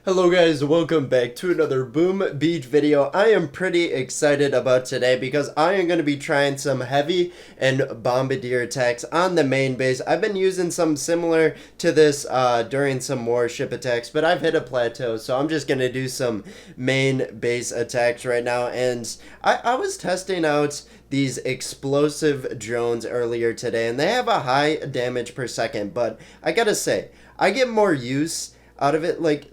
Hello guys, welcome back to another Boom Beach video. I am pretty excited about today because I am going to be trying some heavy and bombardier attacks on the main base. I've been using some similar to this during some warship attacks, but I've hit a plateau, so I'm just going to do some main base attacks right now. And I was testing out these explosive drones earlier today, and they have a high damage per second, but I gotta say, I get more use out of it. Like,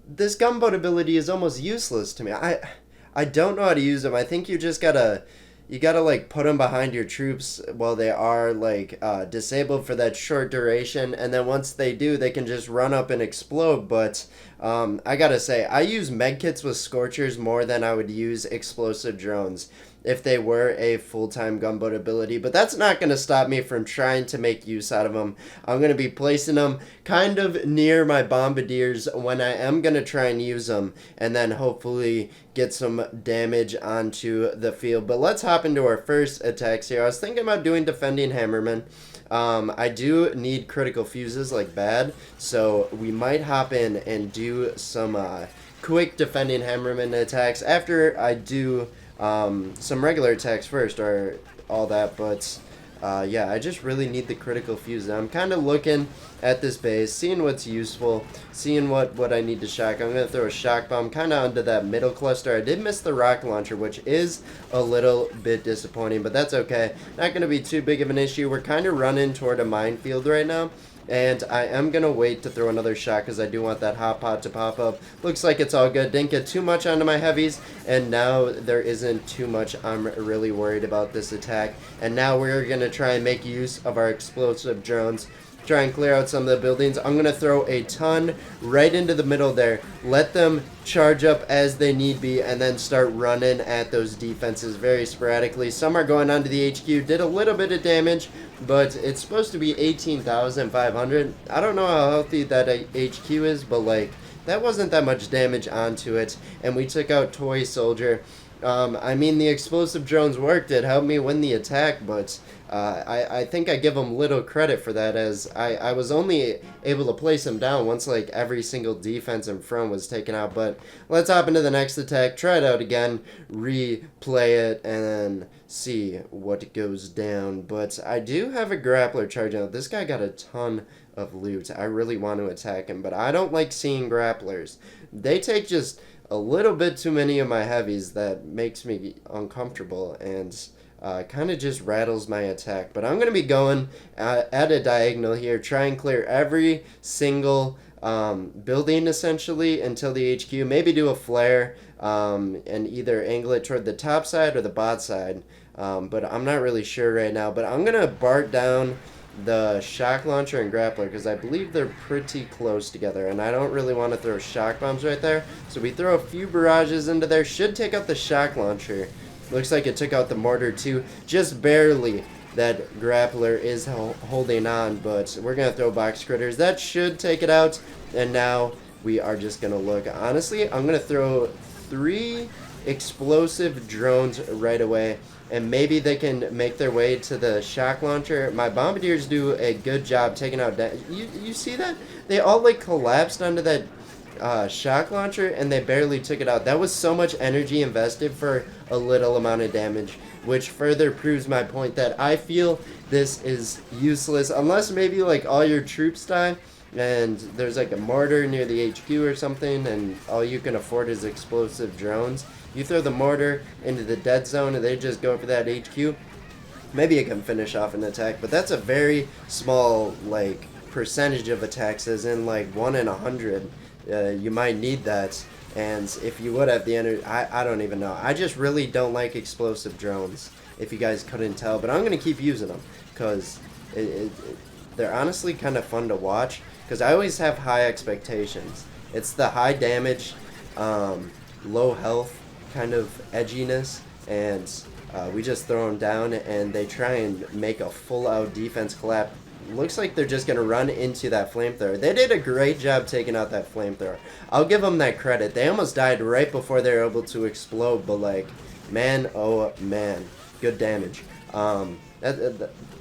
this gunboat ability is almost useless to me. I don't know how to use them. I think you just gotta like put them behind your troops while they are like disabled for that short duration, and then once they do, they can just run up and explode. But I gotta say, I use medkits with Scorchers more than I would use explosive drones if they were a full-time gunboat ability, but that's not going to stop me from trying to make use out of them. I'm going to be placing them kind of near my bombardiers when I am going to try and use them, and then hopefully get some damage onto the field. But let's hop into our first attacks here. I was thinking about doing defending hammermen. I do need critical fuses like bad, so we might hop in and do some quick defending hammerman attacks after I do some regular attacks first or all that. But yeah, I just really need the critical fuse. I'm kind of looking at this base, seeing what's useful, seeing what I need to shock. I'm going to throw a shock bomb kind of onto that middle cluster. I did miss the rocket launcher, which is a little bit disappointing, but that's okay. Not going to be too big of an issue. We're kind of running toward a minefield right now, and I am going to wait to throw another shot because I do want that hot pot to pop up. Looks like it's all good. Didn't get too much onto my heavies, and now there isn't too much I'm really worried about this attack. And now we're going to try and make use of our explosive drones. Try and clear out some of the buildings. I'm going to throw a ton right into the middle there. Let them charge up as they need be, and then start running at those defenses very sporadically. Some are going onto the HQ. Did a little bit of damage, but it's supposed to be 18,500. I don't know how healthy that HQ is, but like, that wasn't that much damage onto it. And we took out Toy Soldier. I mean, the explosive drones worked. It helped me win the attack, but I think I give them little credit for that, as I was only able to place them down once like every single defense in front was taken out. But let's hop into the next attack, try it out again, replay it, and then see what goes down. But I do have a grappler charging out. This guy got a ton of loot. I really want to attack him, but I don't like seeing grapplers. They take just a little bit too many of my heavies. That makes me uncomfortable and kind of just rattles my attack. But I'm going to be going at a diagonal here, try and clear every single building essentially until the HQ. Maybe do a flare and either angle it toward the top side or the bot side. But I'm not really sure right now. But I'm going to BART down the shock launcher and grappler because I believe they're pretty close together, and I don't really want to throw shock bombs right there. So we throw a few barrages into there. Should take out the shock launcher. Looks like it took out the mortar too, just barely. That grappler is holding on, but we're gonna throw box critters. That should take it out. And now we are just gonna look. Honestly, I'm gonna throw 3 explosive drones right away, and maybe they can make their way to the shock launcher. My bombardiers do a good job taking out you see that? They all like collapsed onto that shock launcher, and they barely took it out. That was so much energy invested for a little amount of damage, which further proves my point that I feel this is useless unless maybe like all your troops die and there's like a mortar near the HQ or something, and all you can afford is explosive drones. You throw the mortar into the dead zone and they just go for that HQ. Maybe it can finish off an attack, but that's a very small like percentage of attacks, as in like 1 in 100. You might need that, and if you would have the energy, I don't even know. I just really don't like explosive drones, if you guys couldn't tell, but I'm going to keep using them because they're honestly kind of fun to watch, because I always have high expectations. It's the high damage, low health kind of edginess, and we just throw them down and they try and make a full-out defense collapse. Looks like they're just going to run into that flamethrower. They did a great job taking out that flamethrower. I'll give them that credit. They almost died right before they were able to explode, but like, man, oh man, good damage.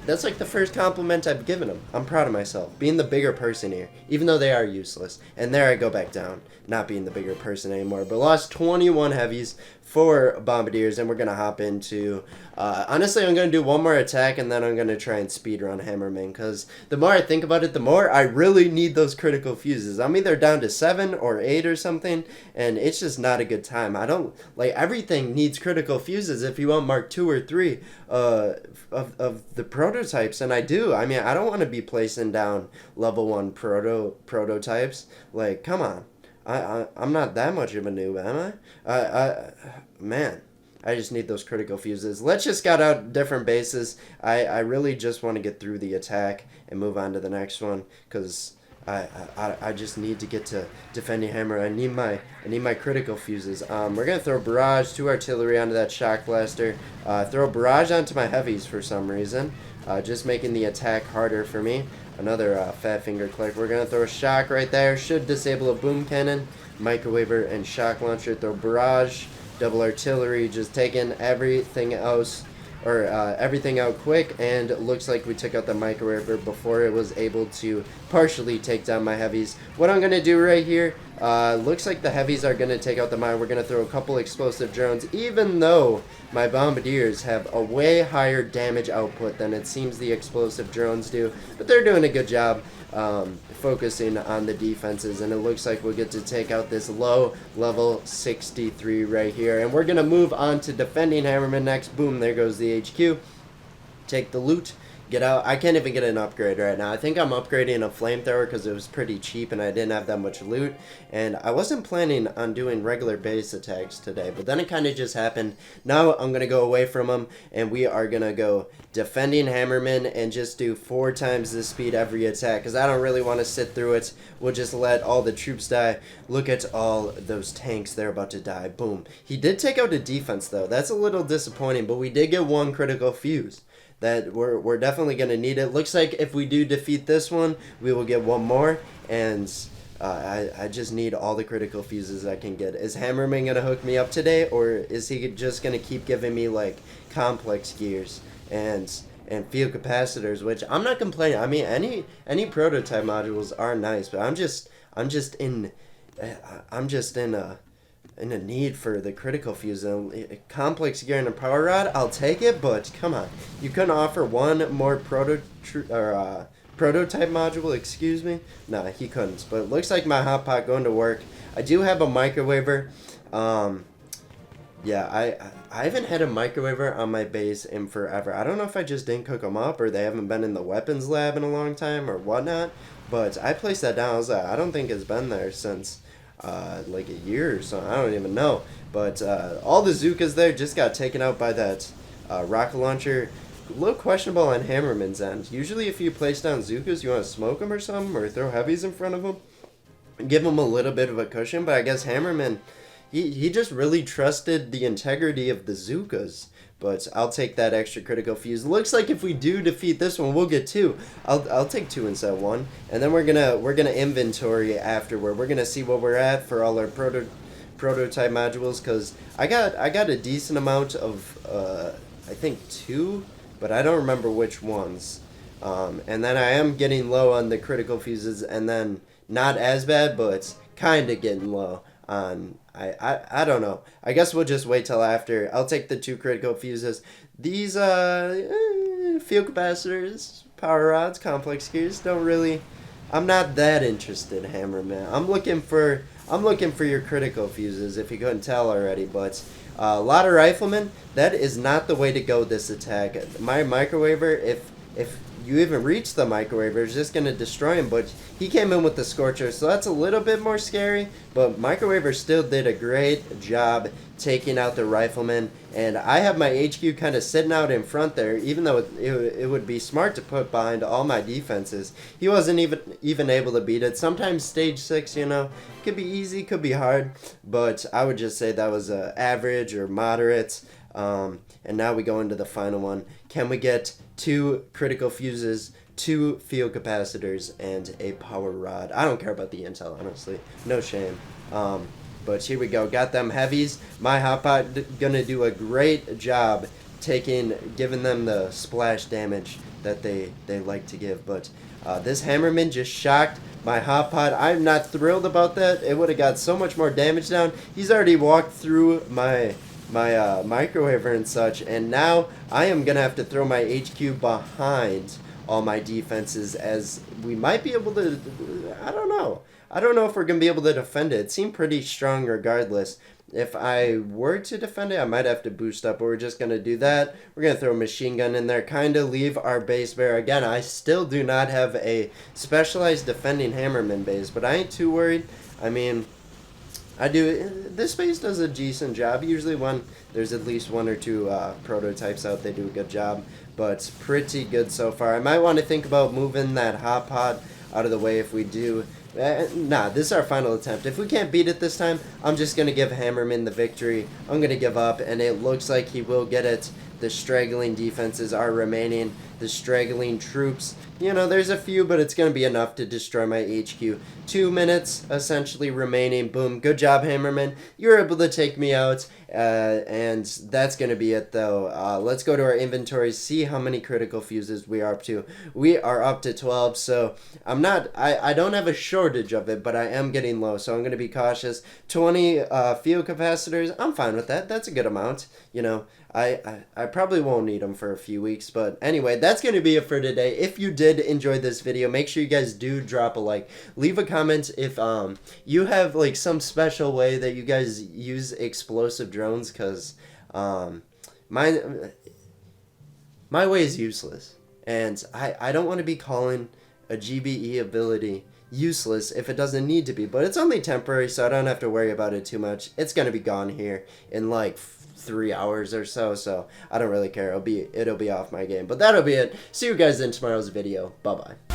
That's like the first compliment I've given them. I'm proud of myself, being the bigger person here, even though they are useless. And there I go back down, not being the bigger person anymore. But lost 21 heavies for Bombardiers, and we're going to hop into... honestly, I'm going to do one more attack, and then I'm going to try and speedrun Hammerman, because the more I think about it, the more I really need those critical fuses. I'm either down to 7 or 8 or something, and it's just not a good time. I don't... Like, everything needs critical fuses if you want Mark 2 or 3 of the prototypes, and I do. I mean, I don't want to be placing down level 1 prototypes. Like, come on. I'm not that much of a noob, am I? Man, I just need those critical fuses. Let's just scout out different bases. I really just want to get through the attack and move on to the next one, because I just need to get to defending hammer. I need my critical fuses. We're gonna throw barrage, 2 artillery onto that shock blaster. Throw barrage onto my heavies for some reason, just making the attack harder for me. Another fat finger click. We're gonna throw a shock right there. Should disable a boom cannon, microwaver, and shock launcher. Throw barrage, double artillery, just taking everything else, or everything out quick, and it looks like we took out the microwaver before it was able to partially take down my heavies. What I'm gonna do right here, looks like the heavies are gonna take out the mine. We're gonna throw a couple explosive drones, even though my bombardiers have a way higher damage output than it seems the explosive drones do, but they're doing a good job focusing on the defenses, and it looks like we'll get to take out this low level 63 right here, and we're gonna move on to defending Hammerman next. Boom, there goes the HQ. Take the loot, get out. I can't even get an upgrade right now. I think I'm upgrading a flamethrower because it was pretty cheap and I didn't have that much loot, and I wasn't planning on doing regular base attacks today, but then it kind of just happened. Now I'm gonna go away from them, and we are gonna go defending Hammerman and just do 4 times the speed every attack, because I don't really want to sit through it. We'll just let all the troops die. Look at all those tanks, they're about to die. Boom. He did take out a defense though. That's a little disappointing, but we did get 1 critical fuse that we're definitely going to need. It looks like if we do defeat this one, we will get 1 more, and I just need all the critical fuses I can get. Is Hammerman going to hook me up today, or is he just going to keep giving me like complex gears and field capacitors, which I'm not complaining. I mean, any prototype modules are nice, but I'm just in a need for the critical fuse. Complex gear and a power rod, I'll take it, but come on, you couldn't offer 1 more prototype module, excuse me? Nah, he couldn't. But it looks like my hot pot going to work. I do have a microwaver. Yeah, I haven't had a microwaver on my base in forever. I don't know if I just didn't cook them up, or they haven't been in the weapons lab in a long time, or whatnot, but I placed that down. I was like, I don't think it's been there since like a year or so. I don't even know. But all the Zookas there just got taken out by that rocket launcher. A little questionable on Hammerman's end. Usually if you place down Zookas, you want to smoke them or something, or throw heavies in front of them, give them a little bit of a cushion. But I guess Hammerman, he just really trusted the integrity of the Zookas. But I'll take that extra critical fuse. Looks like if we do defeat this one, we'll get 2. I'll take 2 instead of 1, and then we're gonna inventory afterward. We're gonna see what we're at for all our prototype modules, because I got a decent amount of I think 2, but I don't remember which ones. And then I am getting low on the critical fuses, and then not as bad, but kind of getting low on. I don't know. I guess we'll just wait till after. I'll take the 2 critical fuses. These field capacitors, power rods, complex gears don't really. I'm not that interested, Hammerman. I'm looking for your critical fuses, if you couldn't tell already. But a lot of riflemen, that is not the way to go this attack. My microwaver, if you even reach the microwaver, it's just going to destroy him. But he came in with the Scorcher, so that's a little bit more scary. But microwaver still did a great job taking out the rifleman. And I have my HQ kind of sitting out in front there, even though it would be smart to put behind all my defenses. He wasn't even able to beat it. Sometimes stage 6, you know, could be easy, could be hard. But I would just say that was average or moderate. And now we go into the final one. Can we get 2 critical fuses, 2 field capacitors, and a power rod? I don't care about the intel, honestly. No shame. But here we go. Got them heavies. My hotpot gonna do a great job giving them the splash damage that they like to give. But this Hammerman just shocked my hot pod. I'm not thrilled about that. It would have got so much more damage down. He's already walked through my microwaver and such, and now I am gonna have to throw my HQ behind all my defenses, as we might be able to. I don't know if we're gonna be able to defend it. It seemed pretty strong regardless. If I were to defend it, I might have to boost up, but we're just going to do that. We're going to throw a machine gun in there, kind of leave our base bare. Again, I still do not have a specialized defending Hammerman base, but I ain't too worried. I mean, this base does a decent job. Usually when there's at least one or two prototypes out, they do a good job, but pretty good so far. I might want to think about moving that hot pod out of the way if we do. Nah, this is our final attempt. If we can't beat it this time, I'm just going to give Hammerman the victory. I'm going to give up, and it looks like he will get it. The straggling defenses are remaining. The straggling troops, you know, there's a few, but it's going to be enough to destroy my HQ. 2 minutes essentially remaining. Boom. Good job, Hammerman. You were able to take me out, and that's going to be it, though. Let's go to our inventory, see how many critical fuses we are up to. We are up to 12, so I don't have a shortage of it, but I am getting low, so I'm going to be cautious. 20 field capacitors, I'm fine with that. That's a good amount, you know. I probably won't need them for a few weeks, but anyway, that's going to be it for today. If you did enjoy this video, make sure you guys do drop a like. Leave a comment if you have like some special way that you guys use explosive drones, because my way is useless, and I don't want to be calling a GBE ability useless if it doesn't need to be, but it's only temporary, so I don't have to worry about it too much. It's going to be gone here in like 3 hours or so I don't really care. It'll be off my game. But that'll be it. See you guys in tomorrow's video. Bye bye.